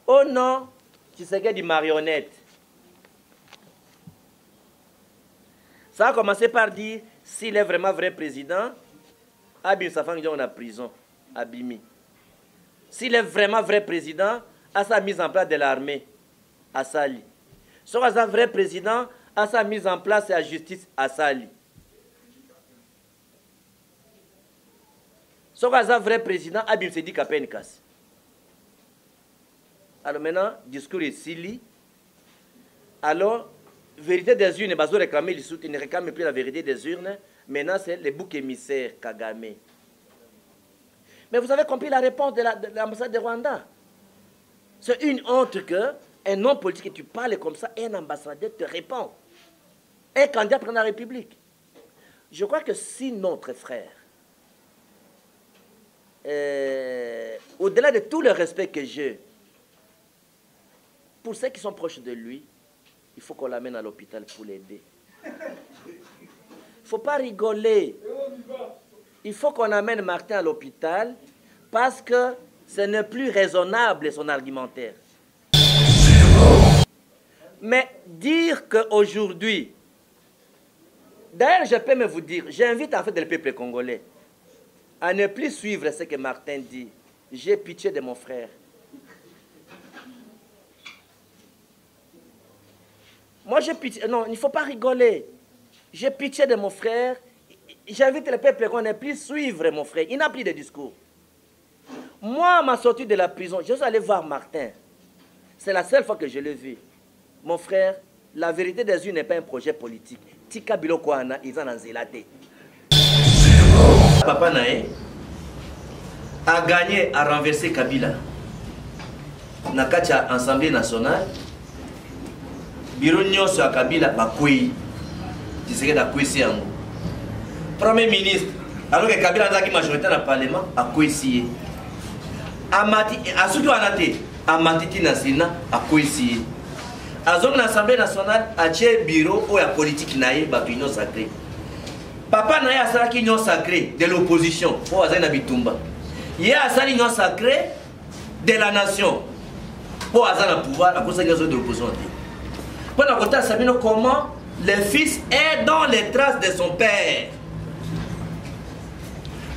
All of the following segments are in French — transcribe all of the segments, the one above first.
Oh non, Tshisekedi marionnette. Ça a commencé par dire, s'il est vraiment vrai président, Abim Safang est en prison, Abimi. S'il est vraiment vrai président, à sa mise en place de l'armée, à Sali. Si c'est un vrai président, à sa mise en place de la justice, à Sali. Si c'est un vrai président, Abim se dit qu'à peine casse. Alors maintenant, discours est Sili. Alors, vérité des urnes, il ne réclame plus la vérité des urnes. Maintenant, c'est le bouc émissaire Kagame. Mais vous avez compris la réponse de l'ambassade de Rwanda. C'est une honte qu'un homme politique, tu parles comme ça, et un ambassadeur te répond. Un candidat pour la République. Je crois que si notre frère, au-delà de tout le respect que j'ai, pour ceux qui sont proches de lui, il faut qu'on l'amène à l'hôpital pour l'aider. Il ne faut pas rigoler. Il faut qu'on amène Martin à l'hôpital parce que ce n'est plus raisonnable son argumentaire. Mais dire qu'aujourd'hui, d'ailleurs je peux me vous dire, j'invite en fait le peuple congolais à ne plus suivre ce que Martin dit. J'ai pitié de mon frère. Moi j'ai pitié, non, il ne faut pas rigoler. J'ai pitié de mon frère. J'invite le peuple qu'on ne plus suivre mon frère. Il n'a plus de discours. Moi, à ma sortie de la prison, je suis allé voir Martin. C'est la seule fois que je l'ai vu. Mon frère, la vérité des yeux n'est pas un projet politique. Tika Biloko Ana, ils en ont zélaté. Papa Naé a gagné à renverser Kabila. Nakacha Assemblée nationale. Biro Nyoso à Kabila, Bakouy. Tu sais que Bakouy en Premier ministre, alors que Kabila a majorité dans le Parlement, a coïncidé. A surtout à Matiti na Sénat, a coïncidé. A zone l'Assemblée nationale, a tché bureau ou la politique naïe, a union sacrée. Papa naïe a sali union sacrée de l'opposition, pour Azana Bitumba. Il y a sali union sacrée de la nation, pour Azana pouvoir, à cause de l'opposition. Pour la côté, Sabino, comment le fils est dans les traces de son père.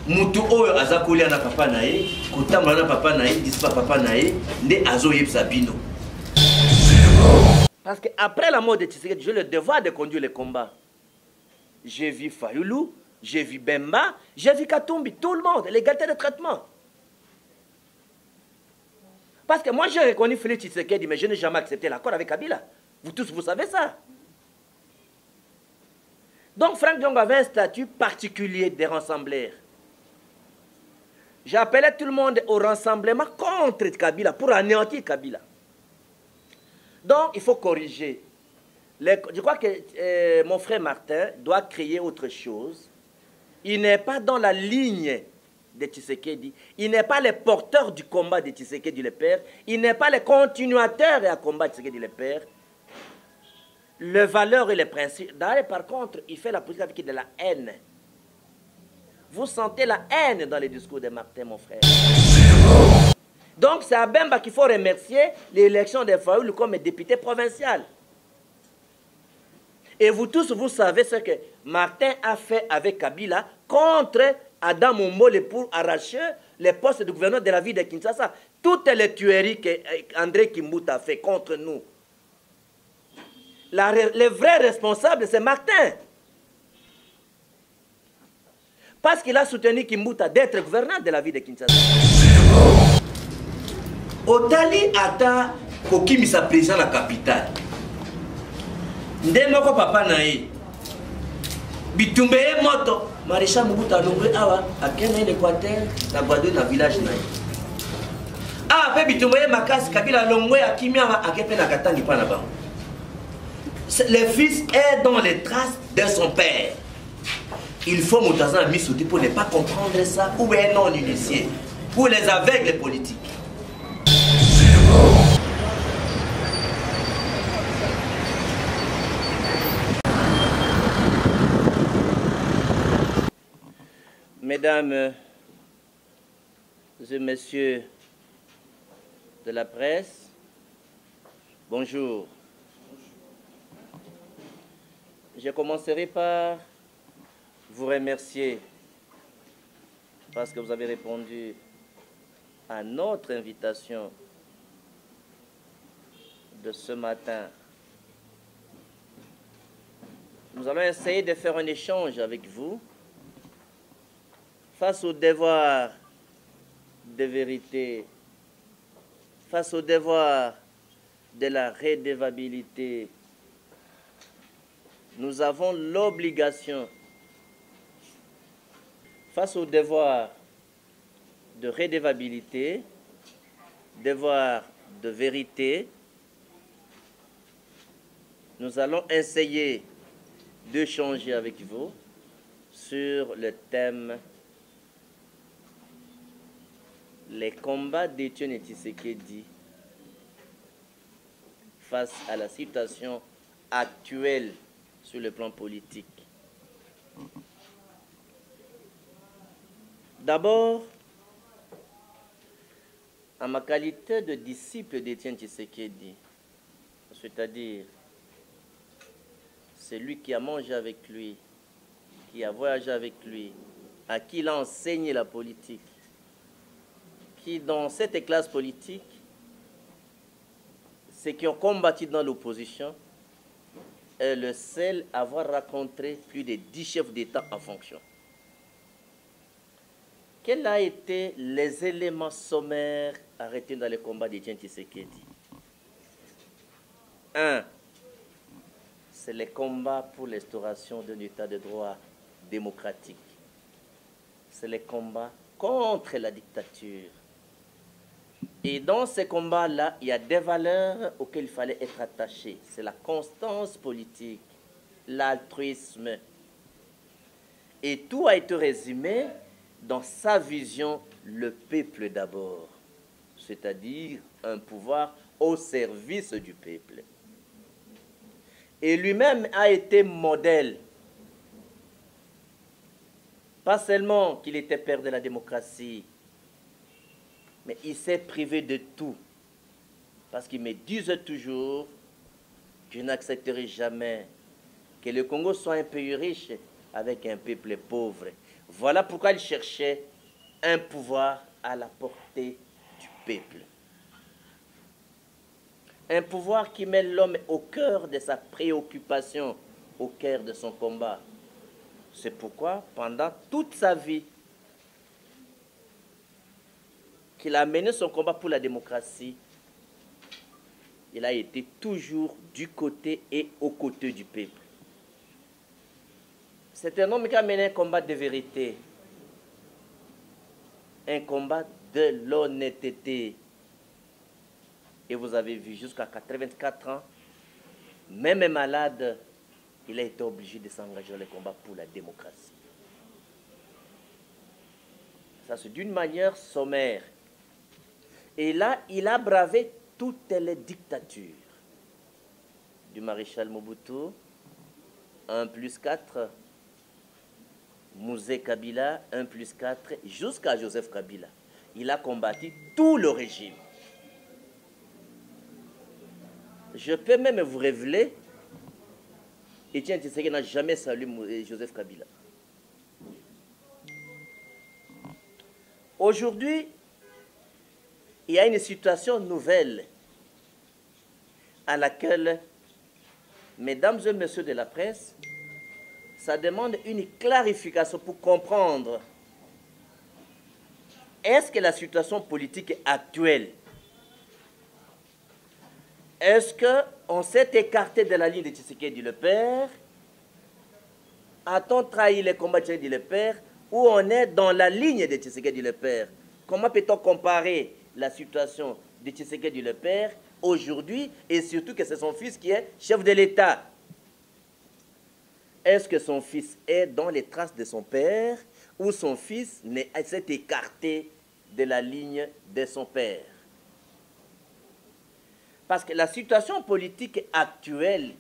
Mutu oyo azakoli na papa nae, kotamba na papa nae, dispa papa nae, ne azo yeb sabino. Parce que après la mort de Tshisekedi, j'ai le devoir de conduire le combat. J'ai vu Fayoulou, j'ai vu Bemba, j'ai vu Katumbi, tout le monde, l'égalité de traitement. Parce que moi j'ai reconnu Félix Tshisekedi, mais je n'ai jamais accepté l'accord avec Kabila. Vous tous, vous savez ça. Donc Franck Diongo avait un statut particulier des rassembleurs. J'appelais tout le monde au rassemblement contre Kabila, pour anéantir Kabila. Donc, il faut corriger. Je crois que mon frère Martin doit créer autre chose. Il n'est pas dans la ligne de Tshisekedi. Il n'est pas le porteur du combat de Tshisekedi le père. Il n'est pas le continuateur du combat de Tshisekedi le père. Les valeurs et les principes. D'ailleurs, par contre, il fait la politique avec de la haine. Vous sentez la haine dans les discours de Martin, mon frère. Donc, c'est à Bemba qu'il faut remercier l'élection de Fayoulou comme député provincial. Et vous tous, vous savez ce que Martin a fait avec Kabila contre Adam Ombole pour arracher les postes de gouverneur de la ville de Kinshasa. Toutes les tueries qu'André Kimbuta a fait contre nous. Le vrai responsable, c'est Martin. Parce qu'il a soutenu Kimbuta d'être gouverneur de la ville de Kinshasa. Otali ata kokimisa président la capitale. Ndemoko papa nae. Bitumbe moto. Maréchal Mobutu Longwe awa akena l'Équateur na Guadeloupe na village nae. Ah pe bitumbe makasi Kabila Longwe akimia akepe na katangi pa na bango. Le fils est dans les traces de son père. Il faut Moutazan Missouti pour ne pas comprendre ça, ou un non-initié, pour les aveugles politiques. Mesdames et messieurs de la presse, Bonjour. Je commencerai par vous remercier parce que vous avez répondu à notre invitation de ce matin. Nous allons essayer de faire un échange avec vous face au devoir de vérité, face au devoir de la redevabilité. Nous avons l'obligation, face au devoir de redevabilité, devoir de vérité, nous allons essayer d'échanger avec vous sur le thème les combats d'Étienne Tshisekedi face à la situation actuelle sur le plan politique. D'abord, en ma qualité de disciple d'Étienne Tshisekedi, c'est-à-dire celui qui a mangé avec lui, qui a voyagé avec lui, à qui il a enseigné la politique, qui dans cette classe politique, ceux qui ont combattu dans l'opposition, est le seul à avoir rencontré plus de 10 chefs d'État en fonction. Quels ont été les éléments sommaires arrêtés dans le combat d'Étienne Tshisekedi? 1. C'est le combat pour l'instauration d'un État de droit démocratique. C'est le combat contre la dictature. Et dans ces combats-là, il y a des valeurs auxquelles il fallait être attaché. C'est la constance politique, l'altruisme. Et tout a été résumé dans sa vision, le peuple d'abord. C'est-à-dire un pouvoir au service du peuple. Et lui-même a été modèle. Pas seulement qu'il était père de la démocratie, mais il s'est privé de tout. Parce qu'il me disait toujours que je n'accepterai jamais que le Congo soit un pays riche avec un peuple pauvre. Voilà pourquoi il cherchait un pouvoir à la portée du peuple. Un pouvoir qui met l'homme au cœur de sa préoccupation, au cœur de son combat. C'est pourquoi, pendant toute sa vie, qu'il a mené son combat pour la démocratie, il a été toujours du côté et aux côtés du peuple. C'est un homme qui a mené un combat de vérité, un combat de l'honnêteté. Et vous avez vu, jusqu'à 84 ans, même malade, il a été obligé de s'engager dans le combat pour la démocratie. Ça, c'est d'une manière sommaire. Et là, il a bravé toutes les dictatures. Du maréchal Mobutu, 1+4, Mouzé Kabila, 1+4, jusqu'à Joseph Kabila. Il a combattu tout le régime. Je peux même vous révéler, Étienne Tshisekedi n'a jamais salué Joseph Kabila. Aujourd'hui, il y a une situation nouvelle à laquelle, mesdames et messieurs de la presse, ça demande une clarification pour comprendre. Est-ce que la situation politique actuelle, est-ce qu'on s'est écarté de la ligne de Tshisekedi le père? A-t-on trahi les combats de Tshisekedi le père? Ou on est dans la ligne de Tshisekedi le père? Comment peut-on comparer la situation de Tshisekedi le père aujourd'hui et surtout que c'est son fils qui est chef de l'État? Est-ce que son fils est dans les traces de son père ou son fils s'est écarté de la ligne de son père? Parce que la situation politique actuelle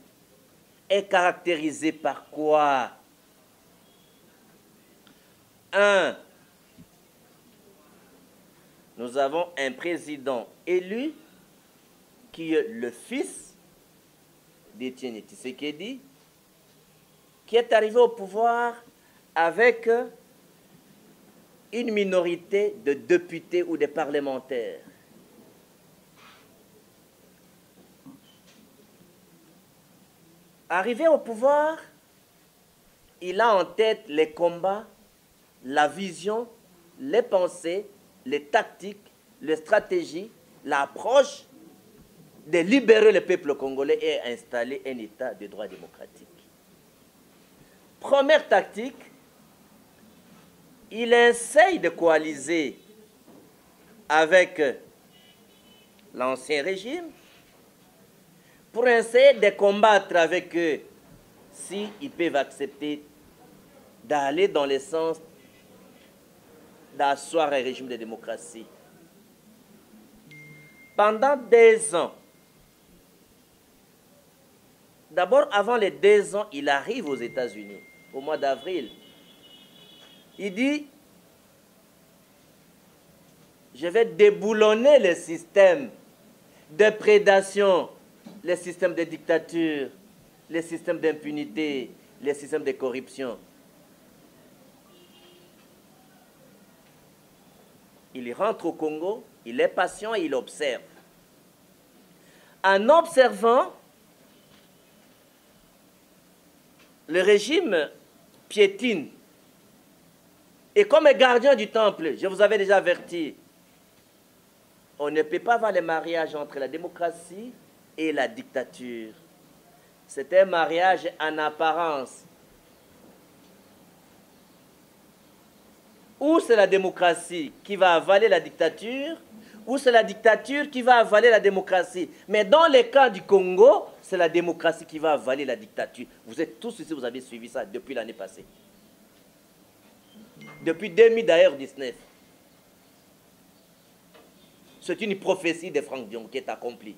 est caractérisée par quoi? 1. Nous avons un président élu qui est le fils d'Étienne Tshisekedi, qui est arrivé au pouvoir avec une minorité de députés ou de parlementaires. Arrivé au pouvoir, il a en tête les combats, la vision, les pensées, les tactiques, les stratégies, l'approche de libérer le peuple congolais et installer un État de droit démocratique. Première tactique, il essaye de coaliser avec l'ancien régime pour essayer de combattre avec eux s'ils peuvent accepter d'aller dans le sens d'asseoir un régime de démocratie. Pendant 2 ans, d'abord avant les 2 ans, il arrive aux États-Unis, au mois d'avril. Il dit, je vais déboulonner le système de prédation, les systèmes de dictature, les systèmes d'impunité, les systèmes de corruption. Il rentre au Congo, il est patient et il observe. En observant, le régime piétine. Et comme gardien du temple, je vous avais déjà averti, on ne peut pas avoir le mariage entre la démocratie et la dictature. C'est un mariage en apparence. Ou c'est la démocratie qui va avaler la dictature, ou c'est la dictature qui va avaler la démocratie. Mais dans le cas du Congo, c'est la démocratie qui va avaler la dictature. Vous êtes tous ici, vous avez suivi ça depuis l'année passée. Depuis 2019. C'est une prophétie de Franck Dion qui est accomplie.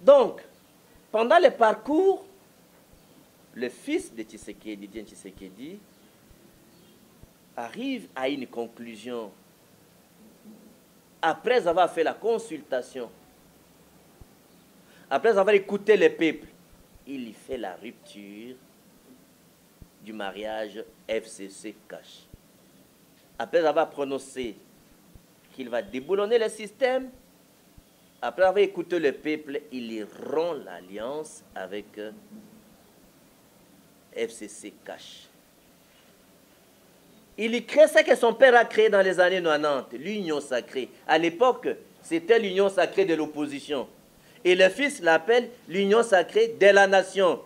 Donc, pendant le parcours, le fils de Tshisekedi, Étienne Tshisekedi, arrive à une conclusion. Après avoir fait la consultation, après avoir écouté le peuple, il y fait la rupture du mariage FCC-Cash. Après avoir prononcé qu'il va déboulonner le système, après avoir écouté le peuple, il y rompt l'alliance avec FCC-Cash. Il y crée ce que son père a créé dans les années 90, l'union sacrée. À l'époque, c'était l'union sacrée de l'opposition. Et le fils l'appelle l'union sacrée de la nation.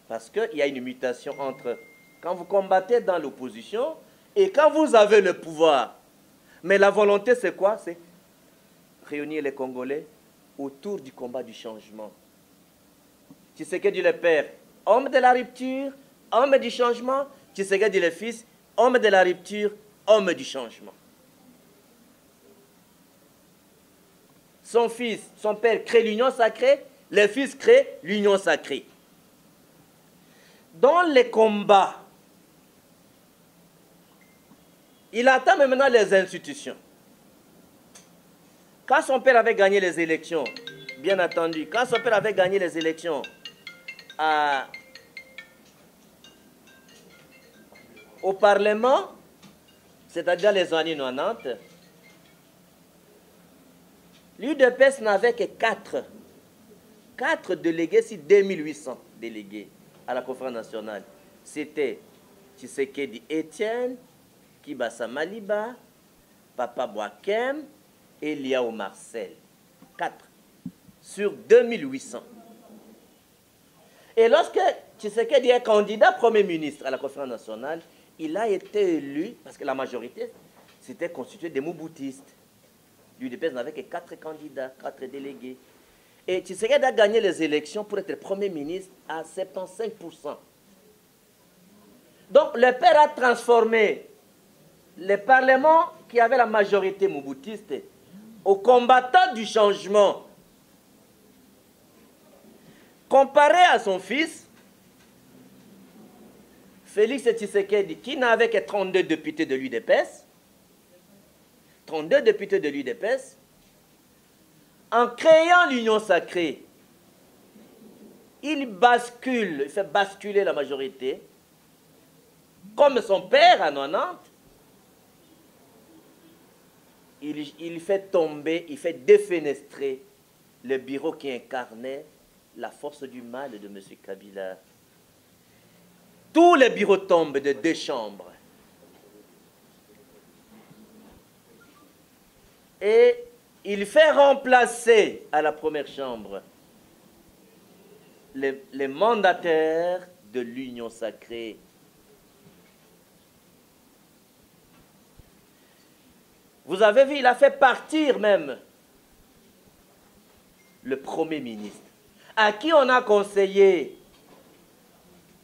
Parce qu'il y a une mutation entre quand vous combattez dans l'opposition et quand vous avez le pouvoir. Mais la volonté, c'est quoi? C'est réunir les Congolais autour du combat du changement. Tshisekedi le père, homme de la rupture, homme du changement. Tshisekedi le fils, homme de la rupture, homme du changement. Son fils, son père crée l'union sacrée, le fils crée l'union sacrée. Dans les combats, il attend maintenant les institutions. Quand son père avait gagné les élections, bien entendu, quand son père avait gagné les élections au Parlement, c'est-à-dire les années 90, l'UDPS n'avait que 4 délégués sur 2800 délégués à la conférence nationale. C'était Tshisekedi Étienne, Kibasa Maliba, Papa Boakem et Liao Marcel. 4 sur 2800. Et lorsque Tshisekedi est candidat Premier ministre à la conférence nationale, il a été élu, parce que la majorité, c'était constitué de Mouboutistes. L'UDPS n'avait que 4 candidats, 4 délégués. Et Tshisekedi a gagné les élections pour être Premier ministre à 75%. Donc le père a transformé le Parlement qui avait la majorité mouboutiste aux combattants du changement. Comparé à son fils, Félix Tshisekedi, qui n'avait que 32 députés de l'UDPS, 32 députés de l'UDPS, en créant l'Union sacrée, il bascule, il fait basculer la majorité, comme son père à 90, il fait tomber, il fait défenestrer le bureau qui incarnait la force du mal de M. Kabila. Tous les bureaux tombent de 2 chambres. Et il fait remplacer à la première chambre les mandataires de l'Union sacrée. Vous avez vu, il a fait partir même le Premier ministre, à qui on a conseillé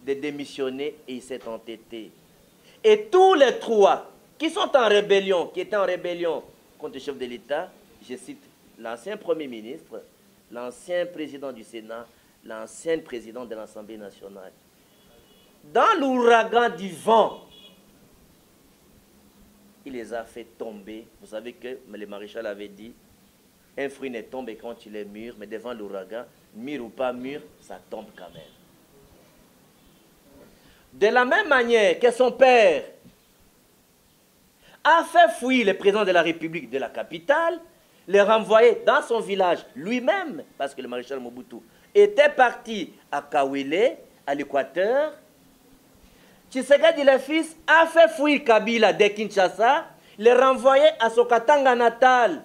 de démissionner et il s'est entêté. Et tous les 3 qui sont en rébellion, qui étaient en rébellion contre le chef de l'État, je cite l'ancien Premier ministre, l'ancien président du Sénat, l'ancien président de l'Assemblée nationale. Dans l'ouragan du vent, il les a fait tomber. Vous savez que le maréchal avait dit, un fruit ne tombe quand il est mûr, mais devant l'ouragan, mûr ou pas mûr, ça tombe quand même. De la même manière que son père a fait fuir le président de la République de la capitale, le renvoyer dans son village lui-même, parce que le maréchal Mobutu était parti à Kawele, à l'Équateur. Tshisekedi, le fils, a fait fuir Kabila de Kinshasa, le renvoyer à son Katanga natal.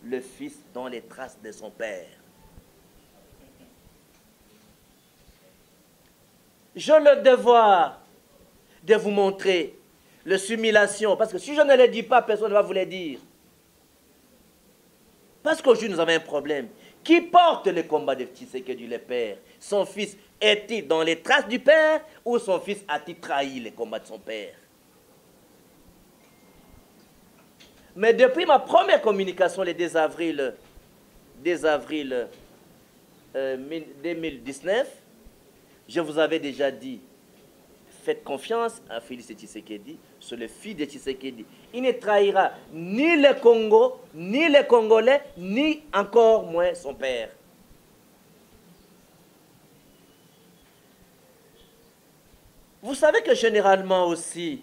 Le fils dans les traces de son père. J'ai le devoir de vous montrer la simulation, parce que si je ne le dis pas, personne ne va vous le dire. Parce qu'aujourd'hui, nous avons un problème. Qui porte le combat de Tshisekedi, le père? Son fils est-il dans les traces du père ou son fils a-t-il trahi le combat de son père? Mais depuis ma première communication, le 2 avril 2019, je vous avais déjà dit, faites confiance à Félix Tshisekedi, c'est le fils de Tshisekedi. Il ne trahira ni le Congo, ni les Congolais, ni encore moins son père. Vous savez que généralement aussi,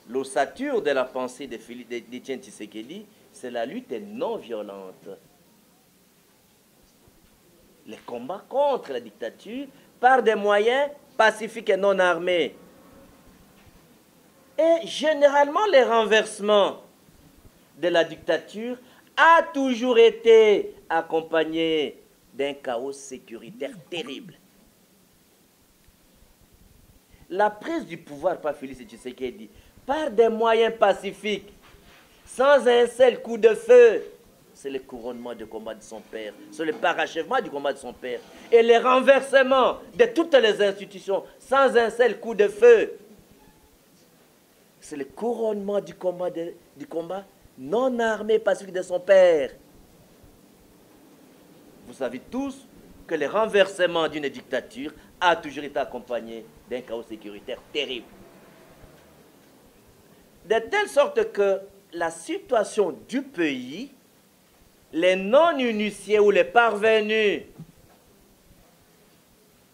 l'ossature de la pensée d'Étienne Tshisekedi, c'est la lutte non violente. Les combats contre la dictature par des moyens pacifiques et non armés. Et généralement, les renversements de la dictature a toujours été accompagné d'un chaos sécuritaire terrible. La prise du pouvoir par Félix Tshisekedi, par des moyens pacifiques, sans un seul coup de feu, c'est le couronnement du combat de son père, c'est le parachèvement du combat de son père. Et le renversement de toutes les institutions, sans un seul coup de feu, c'est le couronnement du combat non armé pacifique de son père. Vous savez tous que le renversement d'une dictature a toujours été accompagné d'un chaos sécuritaire terrible. De telle sorte que la situation du pays, les non-initiés ou les parvenus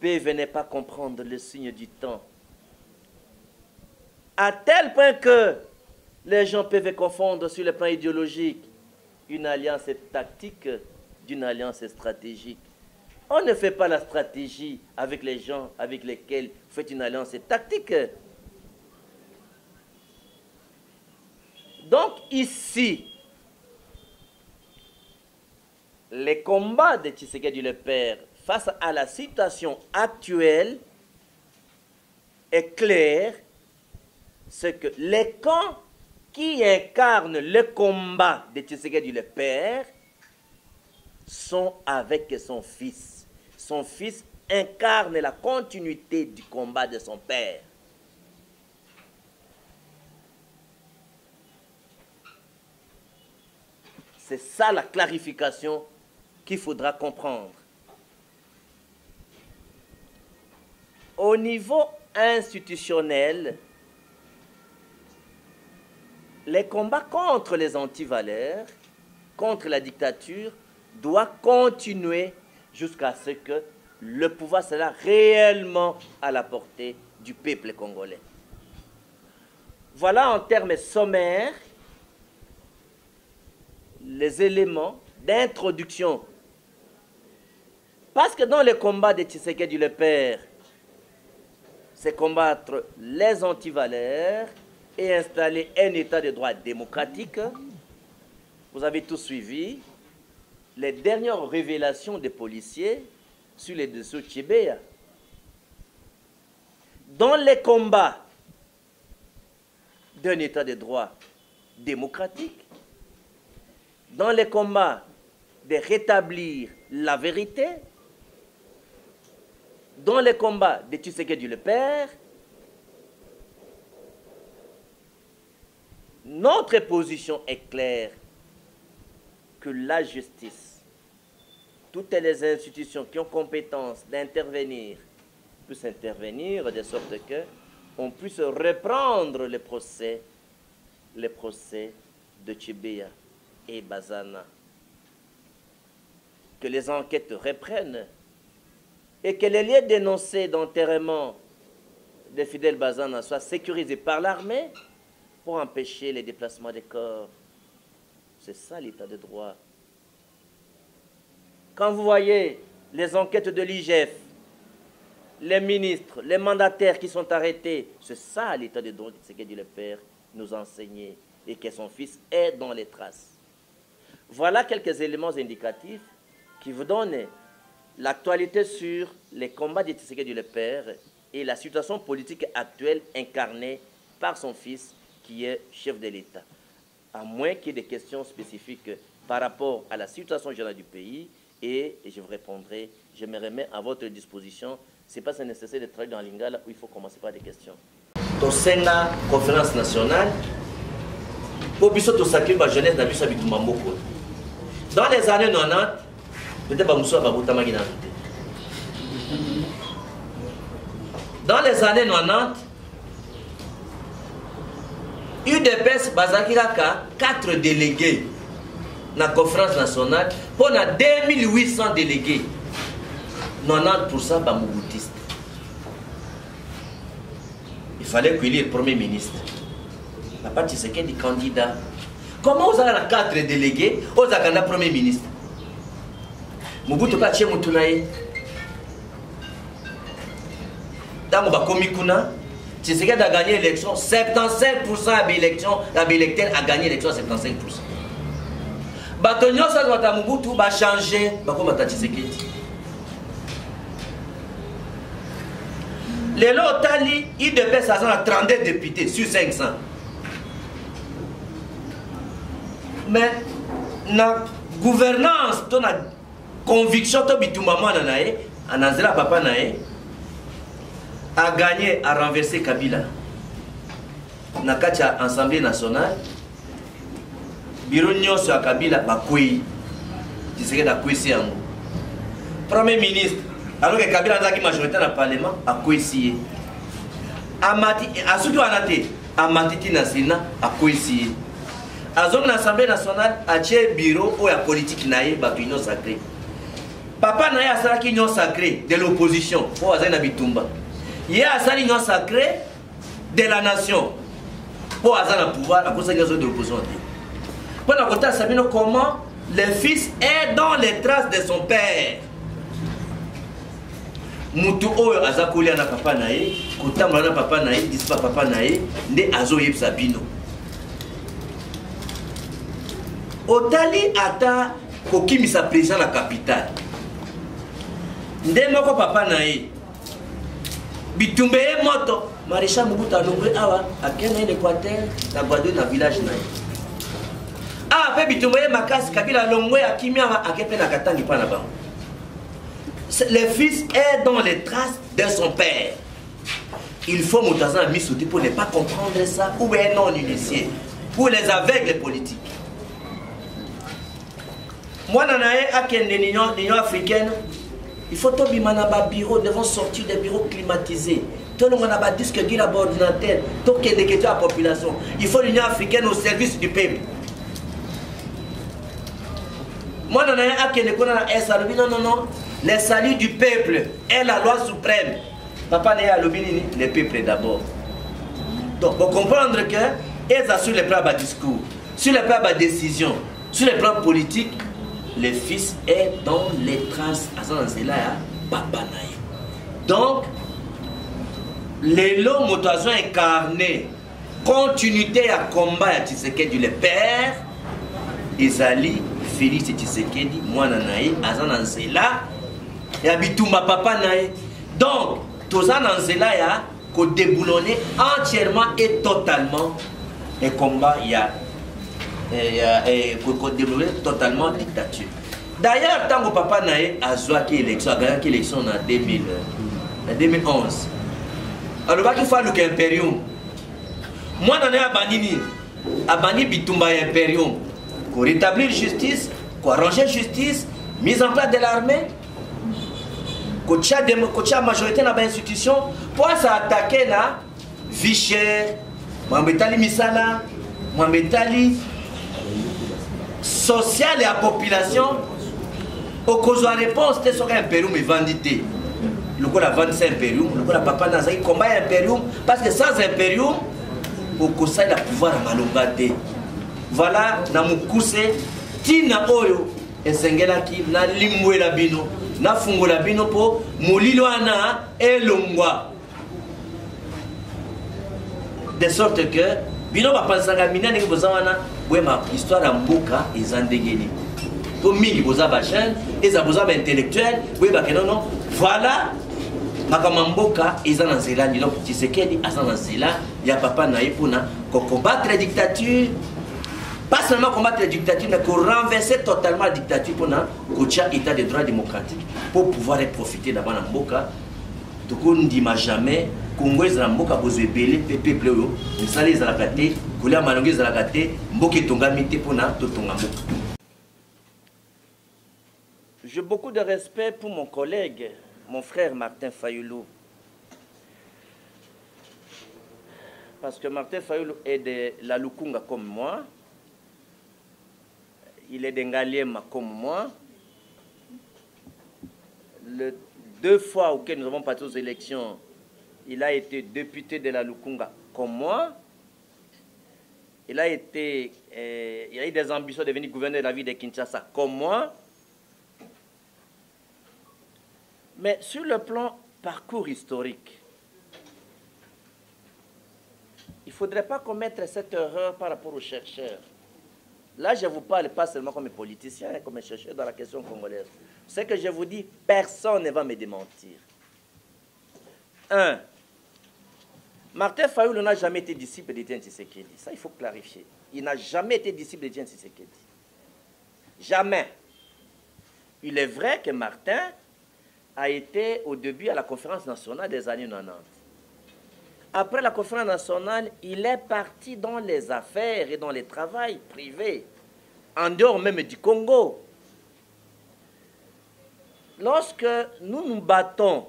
peuvent ne pas comprendre le signe du temps. À tel point que les gens peuvent confondre sur le plan idéologique une alliance tactique d'une alliance stratégique. On ne fait pas la stratégie avec les gens avec lesquels vous faites une alliance tactique. Donc ici, les combats de Tshisekedi le père face à la situation actuelle est clair, c'est que les camps qui incarnent le combat de Tshisekedi le père sont avec son fils. Son fils incarne la continuité du combat de son père. C'est ça la clarification qu'il faudra comprendre. Au niveau institutionnel, les combats contre les antivaleurs, contre la dictature, doivent continuer jusqu'à ce que le pouvoir sera réellement à la portée du peuple congolais. Voilà en termes sommaires les éléments d'introduction. Parce que dans le combat de Tshisekedi le Père, c'est combattre les antivaleurs et installer un état de droit démocratique. Vous avez tous suivi les dernières révélations des policiers sur les dessous de Tchibéa. Dans les combats d'un état de droit démocratique, dans les combats de rétablir la vérité, dans les combats de Tshisekedi le Père, notre position est claire que la justice, toutes les institutions qui ont compétence d'intervenir, puissent intervenir de sorte que on puisse reprendre les procès de Tchibéa et Bazana. Que les enquêtes reprennent et que les lieux dénoncés d'enterrement de Fidel Bazana soient sécurisés par l'armée pour empêcher les déplacements des corps. C'est ça l'état de droit. Quand vous voyez les enquêtes de l'IGF, les ministres, les mandataires qui sont arrêtés, c'est ça l'état de droit, c'est ce que dit le Père nous enseigner et que son fils est dans les traces. Voilà quelques éléments indicatifs qui vous donnent l'actualité sur les combats de Tshisekedi le Père et la situation politique actuelle incarnée par son fils qui est chef de l'État. À moins qu'il y ait des questions spécifiques par rapport à la situation générale du pays, et je vous répondrai, je me remets à votre disposition. Ce n'est pas nécessaire de travailler dans l'Ingala où il faut commencer par des questions. Au sein de la conférence nationale, pour sacrer la jeunesse de dans les années 90, peut-être pas Moussa Baboutamagi n'a ajouté. Dans les années 90, UDPS Bazakiraka 4 délégués dans la conférence nationale pour 2800 délégués. 90% bamoutistes. Il fallait qu'il y ait le Premier ministre. La partie c'est qu'il y a des candidats. Comment vous avez 4 délégués, vous avez un Premier ministre? Mobutu Kache Moutunaye. Dans le Komikuna, Tshisekedi a gagné l'élection, 75% de l'élection, l'électeur a gagné l'élection à 75%. Batonyo Sazwata Mobutu va changer, comme Tshisekedi. Les Lotali, il devait s'asseoir à 32 députés sur 500. Mais la gouvernance, la conviction de Bitoumama Nanae, Anazela Papa Nae, a gagné à renverser Kabila. Dans l'Assemblée nationale, Bironyo sur Kabila, Bakoui, qui serait d'Akoui Siango. Premier ministre, alors que Kabila a majorité dans le Parlement, Akoui Sié. Asuki Wanate, Amatiti Nasina, Akoui Sié. À l'Assemblée nationale, à un bureau où il y a politique naïe, union sacrée. Papa naïe a ça qui union sacrée de l'opposition, pour Azen Abitumba. Il y a ça l'union sacrée de la nation, pour Azen pouvoir, à cause de l'opposition. Pour la côté Sabino, comment le fils est dans les traces de son père. Moutou Oyo Azakoli na papa naïe, Koutamba na papa naïe, Dispa papa naïe, Nde Azo Yeb Sabino. Otali ata kokimisa président la capitale. Ndemoko papa nae. Bitumbe moto. Maréchal Mobutu alongwe awa akena l'Équateur na Guadeloupe na village nae. Ah pe bitumbe makasi Kabila alongwe akimia akepe na Katangi pa na bango. Le fils est dans les traces de son père. Il faut Moutazan Missouti pour ne pas comprendre ça ou un non-initié pour les aveugles politiques. Moi, dans l'Union africaine, il faut que les bureaux devant sortir des bureaux climatisés. Tout le monde a dit que dit l'ordinateur, tout ce qui est la population. Il faut l'Union africaine au service du peuple. Moi, je n'ai non, non, non. Le salut du peuple est la loi suprême. Papa n'est à l'obéni, le peuple d'abord. Donc, pour comprendre que, ils assurent le plan de discours, sur le plan de décision, sur le plan politique, le fils est dans les traces à Papa Naye. Donc, les lots motoisons incarnés, continuité à combat à Tshisekedi le père, Ezali, Félix Tshisekedi, moi Nanaï, Azan Anzela, et Abitouma Papa Naye. Donc, tous en Anzela, il y a qu'on déboulonner entièrement et totalement un combat, il y a qu'on déboulonner totalement la dictature. D'ailleurs, tant que Papa Naye a joué l'élection, a gagné l'élection en 2011. Alors, il faut le impérium. Moi, je suis abandonné Bitumba impérium. Pour rétablir justice, pour arranger justice, mise en place de l'armée, pour la majorité dans l'institution, pour s'attaquer à Vichy, Mambetali Misala, Mambetali social et la population, au cause de la réponse, c'était sur impérium et vandité. Le coup la vente c'est impérium, le coup la papa n'a pas combat impérium, parce que sans impérium, au conseil la pouvoir à malongate. Voilà, na mukuse, tina oyo, esengela ki, na limwe la bino, na fungo la bino po, molilo ana, elongwa. De sorte que, bino va penser à mina n'est que vous avez ma histoire en boka et zandegeni. Pour mille vous avez chaîne, et ça vous avez intellectuel, oui bah que non non. Voilà. Makamamboka ils en zela ni donc Tshisekedi azan zela ya papa Naye pour combattre la dictature, pas seulement combattre la dictature mais pour renverser totalement la dictature pour un état de droit démocratique pour pouvoir profiter d'abord na mboka. Donc on ne dit jamais Congo est mboka besoin belé peuple yo ça les a la gâté kolia malongi za la gâté mboka tongami te pour to tonga mboka. J'ai beaucoup de respect pour mon collègue, mon frère Martin Fayulu. Parce que Martin Fayulu est de la Lukunga comme moi. Il est d'Engaliema comme moi. Les 2 fois auxquelles nous avons passé aux élections, il a été député de la Lukunga comme moi. Il a eu des ambitions de devenir gouverneur de la ville de Kinshasa comme moi. Mais sur le plan parcours historique, il ne faudrait pas commettre cette erreur par rapport aux chercheurs. Là, je ne vous parle pas seulement comme politicien, comme chercheur dans la question congolaise. Ce que je vous dis, personne ne va me démentir. 1. Martin Fayulu n'a jamais été disciple d'Étienne Tshisekedi. Ça, il faut clarifier. Il n'a jamais été disciple d'Étienne Tshisekedi. Jamais. Il est vrai que Martin a été au début à la conférence nationale des années 90. Après la conférence nationale, il est parti dans les affaires et dans les travails privés, en dehors même du Congo. Lorsque nous nous battons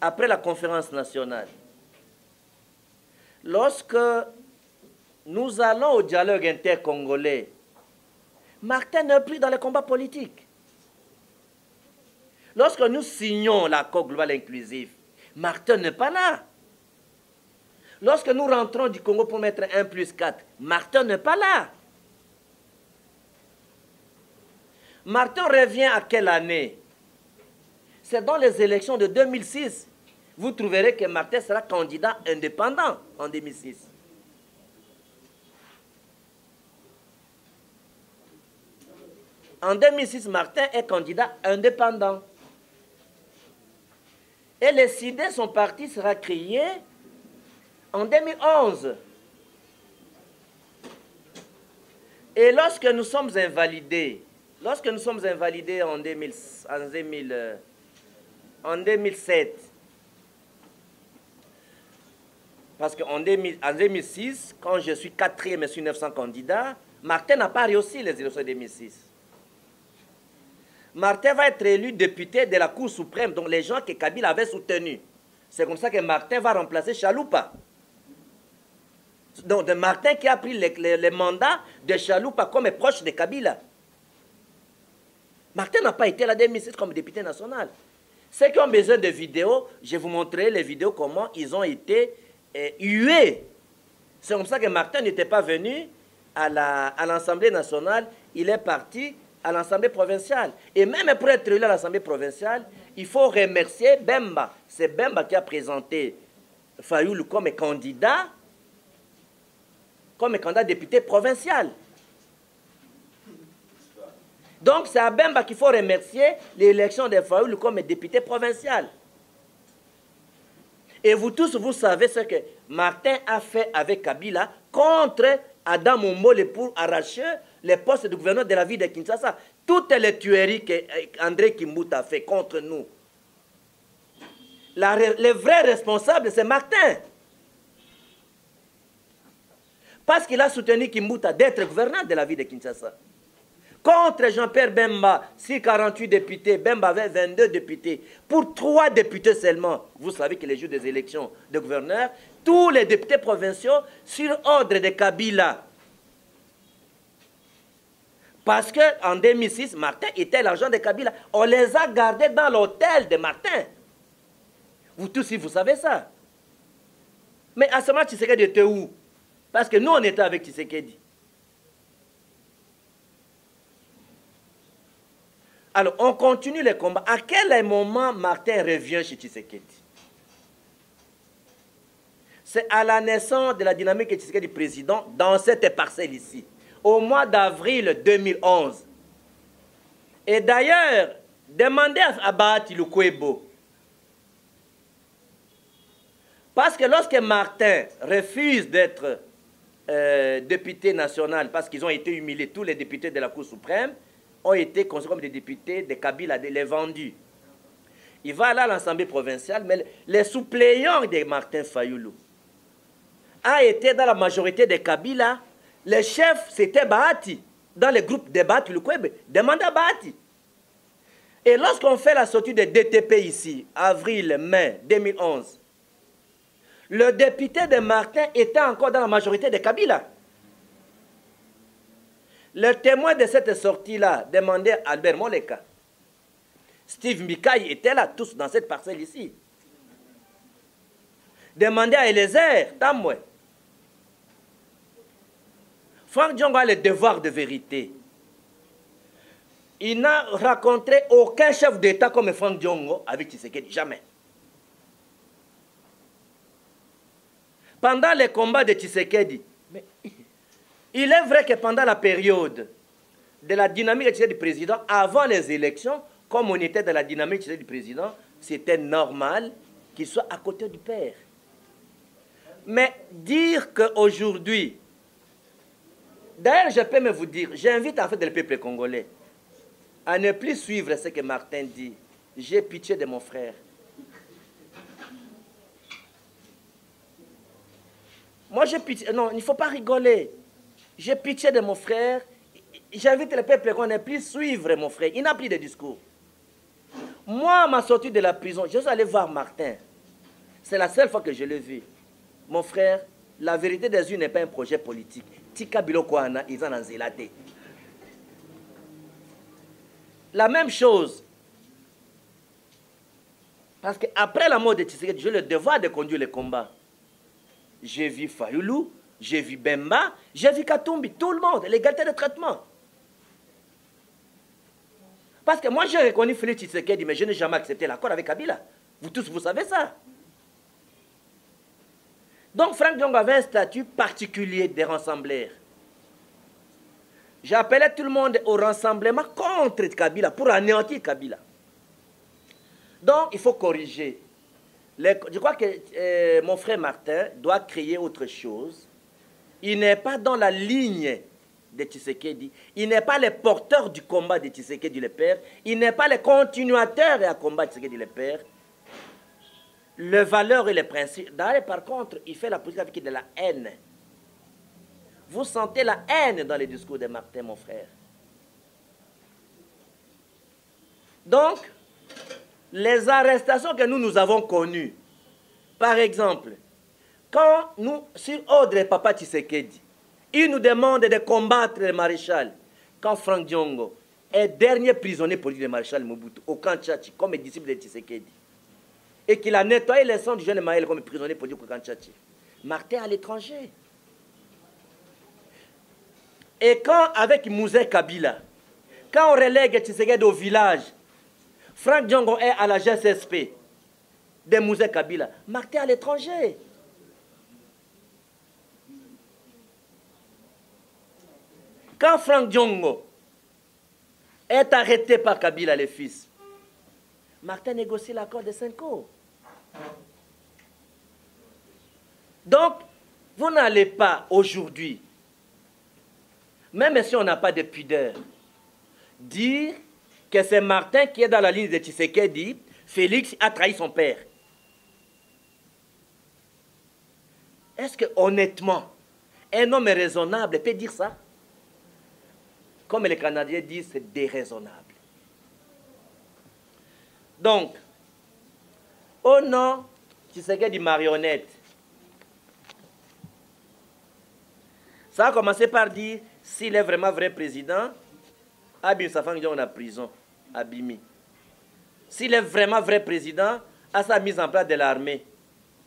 après la conférence nationale, lorsque nous allons au dialogue intercongolais, Martin n'est plus dans les combats politiques. Lorsque nous signons l'accord global inclusif, Martin n'est pas là. Lorsque nous rentrons du Congo pour mettre 1+4, Martin n'est pas là. Martin revient à quelle année? C'est dans les élections de 2006. Vous trouverez que Martin sera candidat indépendant en 2006. En 2006, Martin est candidat indépendant. Et les idées, son parti sera créé en 2011. Et lorsque nous sommes invalidés en 2007, parce qu'en 2006, quand je suis 4e sur 900 candidats, Martin n'a pas réussi les élections de 2006. Martin va être élu député de la Cour suprême, donc les gens que Kabila avait soutenus. C'est comme ça que Martin va remplacer Chaloupa. Donc, de Martin qui a pris les mandats de Chaloupa comme proche de Kabila. Martin n'a pas été là 2006 comme député national. Ceux qui ont besoin de vidéos, je vais vous montrer les vidéos, comment ils ont été hués. C'est comme ça que Martin n'était pas venu à l'Assemblée nationale, il est parti à l'Assemblée provinciale. Et même pour être élu à l'Assemblée provinciale, il faut remercier Bemba. C'est Bemba qui a présenté Fayoulou comme candidat député provincial. Donc c'est à Bemba qu'il faut remercier l'élection de Fayoulou comme député provincial. Et vous tous, vous savez ce que Martin a fait avec Kabila contre Adam Mombole pour arracher les postes de gouverneur de la ville de Kinshasa. Toutes les tueries qu'André Kimbuta a fait contre nous. Le vrai responsable, c'est Martin. Parce qu'il a soutenu Kimbuta d'être gouverneur de la ville de Kinshasa. Contre Jean-Pierre Bemba, si 48 députés, Bemba avait 22 députés. Pour 3 députés seulement, vous savez que les jours des élections de gouverneurs, tous les députés provinciaux, sur ordre de Kabila. Parce qu'en 2006, Martin était l'agent de Kabila. On les a gardés dans l'hôtel de Martin. Vous tous, vous savez ça. Mais à ce moment, Tshisekedi était où? Parce que nous, on était avec Tshisekedi. Alors, on continue les combats. À quel moment Martin revient chez Tshisekedi? C'est à la naissance de la dynamique de Tshisekedi président dans cette parcelle ici, au mois d'avril 2011. Et d'ailleurs, demandez à Bahati Lukwebo. Parce que lorsque Martin refuse d'être député national, parce qu'ils ont été humiliés, tous les députés de la Cour suprême, ont été considérés comme des députés de Kabila, les vendus. Il va aller à l'Assemblée provinciale, mais les suppléants de Martin Fayoulou a été dans la majorité de Kabila. Le chef, c'était Bahati. Dans le groupe de Bahati Lukwebe, demande à Bahati. Et lorsqu'on fait la sortie de DTP ici, avril-mai 2011, le député de Martin était encore dans la majorité de Kabila. Le témoin de cette sortie-là demandait Albert Moleka. Steve Mikaï était là, tous dans cette parcelle ici. Demandez à Eliezer Tamwe. Franck Diongo a le devoir de vérité. Il n'a rencontré aucun chef d'État comme Franck Diongo avec Tshisekedi, jamais. Pendant les combats de Tshisekedi, mais il est vrai que pendant la période de la dynamique du président, avant les élections, comme on était dans la dynamique du président, c'était normal qu'il soit à côté du père. Mais dire qu'aujourd'hui, d'ailleurs je peux me vous dire, j'invite en fait le peuple congolais à ne plus suivre ce que Martin dit. J'ai pitié de mon frère. Moi j'ai pitié, non, il ne faut pas rigoler. J'ai pitié de mon frère. J'invite le peuple qu'on ne plus suivre mon frère. Il n'a plus de discours. Moi, à ma sortie de la prison, je suis allé voir Martin. C'est la seule fois que je l'ai vu. Mon frère, la vérité des yeux n'est pas un projet politique. Tika Bilokwana, ils en ont zélaté. La même chose. Parce qu'après la mort de Tshisekedi, j'ai le devoir de conduire le combat. J'ai vu Fayoulou, j'ai vu Bemba, j'ai vu Katumbi, tout le monde, l'égalité de traitement. Parce que moi, j'ai reconnu Félix Tshisekedi, mais je n'ai jamais accepté l'accord avec Kabila. Vous tous, vous savez ça. Donc, Franck Diongo avait un statut particulier des rassembleurs. J'appelais tout le monde au rassemblement contre Kabila, pour anéantir Kabila. Donc, il faut corriger. Je crois que mon frère Martin doit créer autre chose. Il n'est pas dans la ligne de Tshisekedi. Il n'est pas le porteur du combat de Tshisekedi le père. Il n'est pas le continuateur du combat de Tshisekedi le père. Les valeurs et les principes. D'ailleurs, par contre, il fait la politique avec de la haine. Vous sentez la haine dans les discours de Martin, mon frère. Donc, les arrestations que nous avons connues, Par exemple, quand nous, sur ordre de Papa Tshisekedi, il nous demande de combattre le maréchal, quand Franck Diongo est dernier prisonnier politique du maréchal Mobutu, au camp Tchatchi, comme disciple de Tshisekedi, et qu'il a nettoyé les sangs du jeune Maël comme prisonnier politique au camp Tchatchi, Martin à l'étranger. Et quand, avec Mouzé Kabila, quand on relègue Tshisekedi au village, Franck Diongo est à la GSSP de Mouzé Kabila, Martin à l'étranger. Quand Franck Diongo est arrêté par Kabila, le fils, Martin négocie l'accord de 5 ans. Donc, vous n'allez pas aujourd'hui, même si on n'a pas de pudeur, dire que c'est Martin qui est dans la ligne de Tshisekedi, Félix a trahi son père. Est-ce que, honnêtement, un homme raisonnable peut dire ça? Comme les Canadiens disent, c'est déraisonnable. Donc, au nom Tshisekedi marionnette, ça a commencé par dire, s'il est vraiment vrai président, Abim Safang Dion en prison, Abimi. S'il est vraiment vrai président, à sa mise en place de l'armée,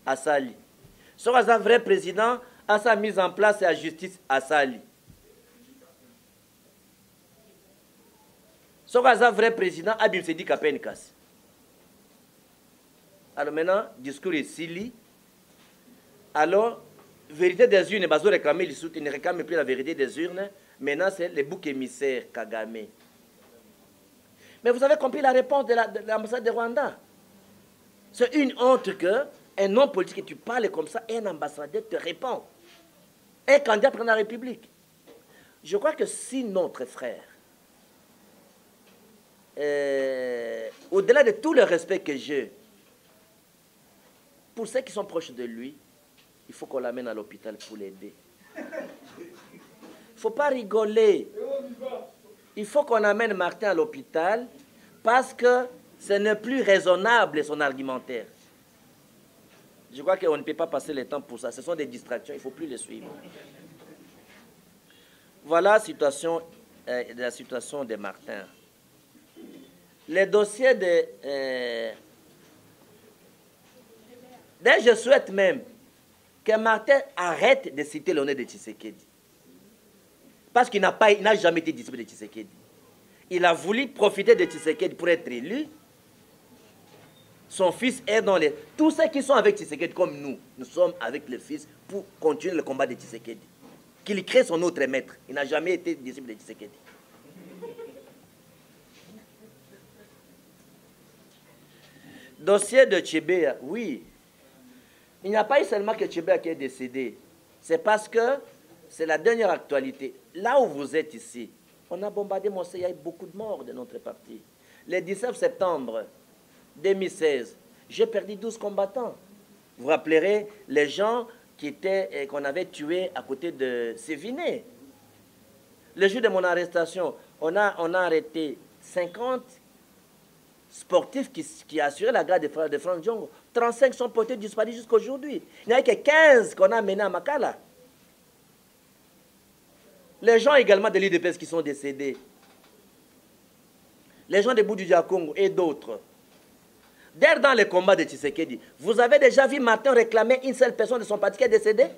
à Sali. Soit un vrai président, à sa mise en place de la justice, à Sali. Soit un vrai président, Abim Sedi Kapenkas. Alors maintenant, discours est Sili. Alors, vérité des urnes, ils réclament, ils ne réclament plus la vérité des urnes. Maintenant, c'est le bouc émissaire Kagame. Mais vous avez compris la réponse de l'ambassade de Rwanda. C'est une honte qu'un homme politique, et tu parles comme ça, et un ambassadeur te répond. Un candidat pour la République. Je crois que si notre frère, au-delà de tout le respect que j'ai, pour ceux qui sont proches de lui, il faut qu'on l'amène à l'hôpital pour l'aider. Il ne faut pas rigoler. Il faut qu'on amène Martin à l'hôpital parce que ce n'est plus raisonnable son argumentaire. Je crois qu'on ne peut pas passer le temps pour ça. Ce sont des distractions, il ne faut plus les suivre. Voilà la situation de Martin. Le dossier de... je souhaite même que Martin arrête de citer le nom de Tshisekedi. Parce qu'il n'a jamais été disciple de Tshisekedi. Il a voulu profiter de Tshisekedi pour être élu. Son fils est dans les... Tous ceux qui sont avec Tshisekedi comme nous sommes avec le fils pour continuer le combat de Tshisekedi. Qu'il crée son autre maître. Il n'a jamais été disciple de Tshisekedi. Dossier de Tchébéa, oui. Il n'y a pas eu seulement que Tchébéa qui est décédé. C'est parce que c'est la dernière actualité. Là où vous êtes ici, on a bombardé Montséa, il y a eu beaucoup de morts de notre parti. Le 19 septembre 2016, j'ai perdu 12 combattants. Vous rappellerez les gens qu'on avait tués à côté de Séviné. Le jour de mon arrestation, on a arrêté 50 sportifs qui assuraient la garde de Franck Diongo. 35 sont portés disparus jusqu'à aujourd'hui. Il n'y a que 15 qu'on a menés à Makala. Les gens également de l'UDPS qui sont décédés. Les gens de Bouddha Congo et d'autres. D'ailleurs, dans les combats de Tshisekedi, vous avez déjà vu Martin réclamer une seule personne de son parti qui est décédée?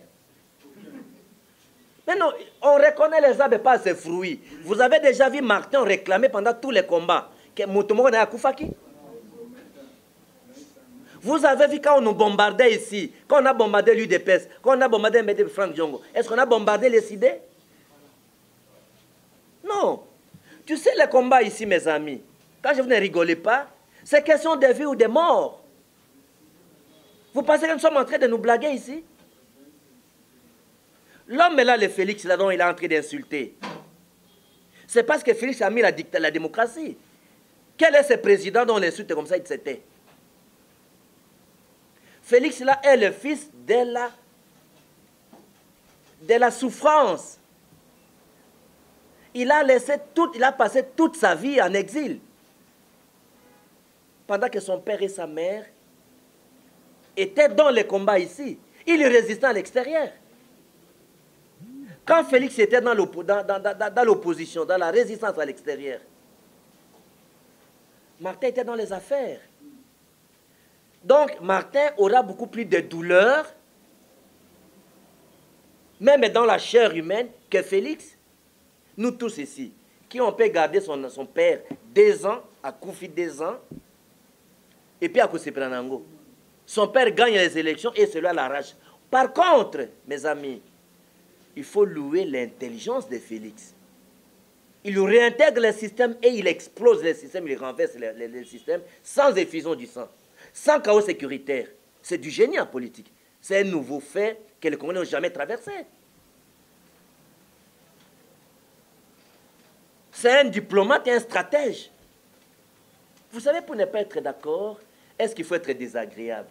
Mais non, on reconnaît les arbres par ses fruits. Vous avez déjà vu Martin réclamer pendant tous les combats que Motomo n'a Koufaki? Vous avez vu quand on nous bombardait ici, quand on a bombardé l'UDPS, quand on a bombardé M. Franck Diongo, est-ce qu'on a bombardé les idées? Non. Tu sais les combats ici, mes amis, quand je vous ne rigolez pas, c'est question de vie ou de mort. Vous pensez que nous sommes en train de nous blaguer ici? L'homme là, le Félix, là dont il est en train d'insulter, c'est parce que Félix a mis la démocratie. Quel est ce président dont l'insulte comme ça, il s'était? Félix là est le fils de la souffrance. Il a passé toute sa vie en exil. Pendant que son père et sa mère était dans les combats ici. Il résistait à l'extérieur. Quand Félix était dans l'opposition, dans la résistance à l'extérieur, Martin était dans les affaires. Donc, Martin aura beaucoup plus de douleur, même dans la chair humaine, que Félix. Nous tous ici, qui on peut garder son père 2 ans, à Koufi 2 ans, et puis à Koussepranango. Son père gagne les élections et cela l'arrache. Par contre, mes amis, il faut louer l'intelligence de Félix. Il réintègre le système et il explose le système, il renverse le système sans effusion du sang, sans chaos sécuritaire. C'est du génie en politique. C'est un nouveau fait que les Congolais n'ont jamais traversé. C'est un diplomate et un stratège. Vous savez, pour ne pas être d'accord, est-ce qu'il faut être désagréable?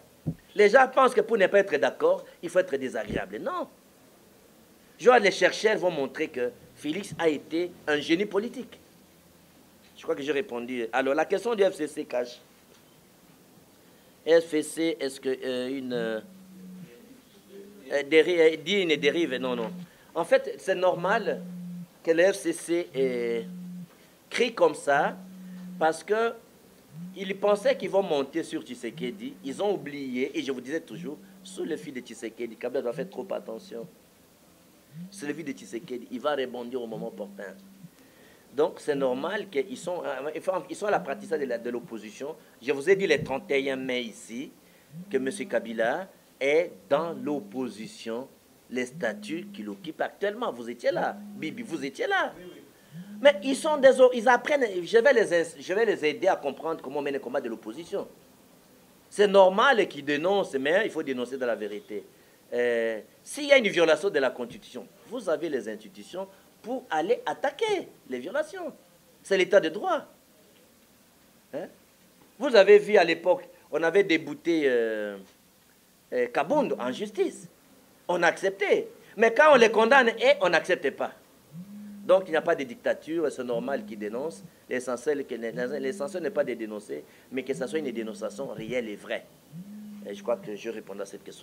Les gens pensent que pour ne pas être d'accord, il faut être désagréable. Non. Les chercheurs vont montrer que Félix a été un génie politique. Je crois que j'ai répondu. Alors, la question du FCC cache. FCC, est-ce que dit une dérive? Non, non. En fait, c'est normal que le FCC crie comme ça parce que ils pensaient qu'ils vont monter sur Tshisekedi. Ils ont oublié, et je vous disais toujours, sous le fil de Tshisekedi, Kabila doit faire trop attention. Sous le fil de Tshisekedi, il va rebondir au moment opportun. Donc c'est normal qu'ils sont à l'apprentissage de l'opposition. Je vous ai dit le 31 mai ici, que M. Kabila est dans l'opposition, les statuts qu'il occupe actuellement. Vous étiez là, Bibi, vous étiez là. Oui, oui. Mais ils apprennent, je vais les aider à comprendre comment mener le combat de l'opposition. C'est normal qu'ils dénoncent, mais il faut dénoncer de la vérité. S'il y a une violation de la Constitution, vous avez les institutions pour aller attaquer les violations. C'est l'état de droit. Hein? Vous avez vu à l'époque, on avait débouté Kabound en justice. On a accepté. Mais quand on les condamne, on n'accepte pas. Donc il n'y a pas de dictature, c'est normal qu'ils dénoncent. L'essentiel n'est pas de dénoncer, mais que ce soit une dénonciation réelle et vraie. Et je crois que je réponds à cette question.